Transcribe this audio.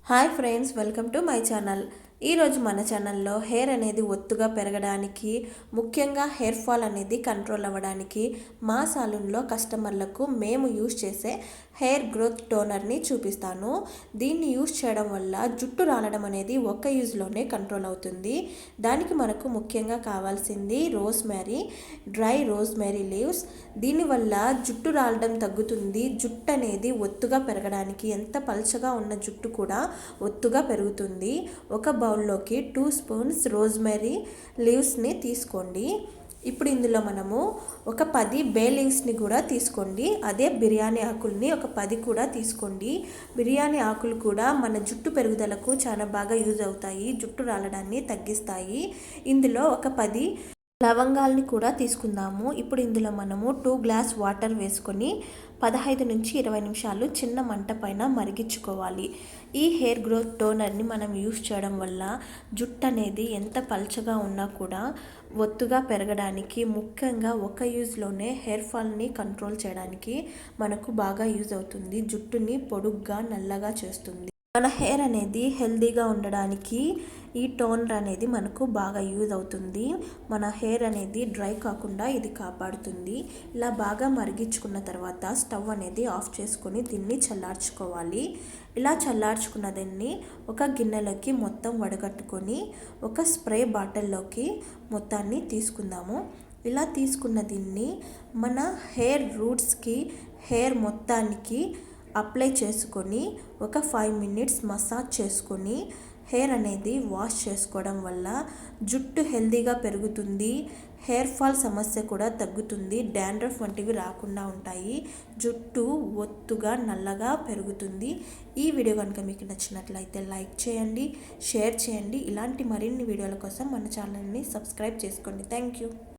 Hi friends, welcome to my channel. ఈరోజు మన ఛానల్లో హెయిర్ అనేది ఒత్తుగా పెరగడానికి, ముఖ్యంగా హెయిర్ ఫాల్ అనేది కంట్రోల్ అవ్వడానికి మా సాలూన్లో కస్టమర్లకు మేము యూస్ చేసే హెయిర్ గ్రోత్ టోనర్ని చూపిస్తాను. దీన్ని యూస్ చేయడం వల్ల జుట్టు రాలడం అనేది ఒక్క యూజ్లోనే కంట్రోల్ అవుతుంది. దానికి మనకు ముఖ్యంగా కావాల్సింది రోజ్మెరీ, డ్రై రోజ్మెరీ లీవ్స్. దీనివల్ల జుట్టు రాలడం తగ్గుతుంది. జుట్టు అనేది ఒత్తుగా పెరగడానికి, ఎంత పల్చగా ఉన్న జుట్టు కూడా ఒత్తుగా పెరుగుతుంది. ఒక బౌల్లోకి 2 స్పూన్స్ రోజ్మెరీ లీవ్స్ని తీసుకోండి. ఇప్పుడు ఇందులో మనము ఒక 10 బే లీవ్స్ని కూడా తీసుకోండి. అదే బిర్యానీ ఆకుల్ని ఒక 10 కూడా తీసుకోండి. బిర్యానీ ఆకులు కూడా మన జుట్టు పెరుగుదలకు చాలా బాగా యూజ్ అవుతాయి, జుట్టు రాలడాన్ని తగ్గిస్తాయి. ఇందులో ఒక 10 లవంగాల్ని కూడా తీసుకుందాము. ఇప్పుడు ఇందులో మనము 2 గ్లాస్ వాటర్ వేసుకొని 15 నుంచి 20 నిమిషాలు చిన్న మంట పైన మరిగించుకోవాలి. ఈ హెయిర్ గ్రోత్ టోనర్ని మనం యూస్ చేయడం వల్ల జుట్టు అనేది ఎంత పల్చగా ఉన్నా కూడా ఒత్తుగా పెరగడానికి, ముఖ్యంగా ఒక యూజ్లోనే హెయిర్ ఫాల్ని కంట్రోల్ చేయడానికి మనకు బాగా యూజ్ అవుతుంది. జుట్టుని పొడుగ్గా నల్లగా చేస్తుంది. మన హెయిర్ అనేది హెల్తీగా ఉండడానికి ఈ టోనర్ అనేది మనకు బాగా యూజ్ అవుతుంది. మన హెయిర్ అనేది డ్రై కాకుండా ఇది కాపాడుతుంది. ఇలా బాగా మరిగించుకున్న తర్వాత స్టవ్ అనేది ఆఫ్ చేసుకొని దీన్ని చల్లార్చుకోవాలి. ఇలా చల్లార్చుకున్న దీన్ని ఒక గిన్నెలోకి మొత్తం వడగట్టుకొని ఒక స్ప్రే బాటిల్లోకి మొత్తాన్ని తీసుకుందాము. ఇలా తీసుకున్న దీన్ని మన హెయిర్ రూట్స్కి, హెయిర్ మొత్తానికి అప్లై చేసుకొని ఒక 5 మినిట్స్ మసాజ్ చేసుకొని హెయిర్ అనేది వాష్ చేసుకోవడం వల్ల జుట్టు హెల్తీగా పెరుగుతుంది. హెయిర్ ఫాల్ సమస్య కూడా తగ్గుతుంది. డాండ్రఫ్ వంటివి రాకుండా ఉంటాయి. జుట్టు ఒత్తుగా నల్లగా పెరుగుతుంది. ఈ వీడియో కనుక మీకు నచ్చినట్లయితే లైక్ చేయండి, షేర్ చేయండి. ఇలాంటి మరిన్ని వీడియోల కోసం మన ఛానల్ని సబ్స్క్రైబ్ చేసుకోండి. Thank you.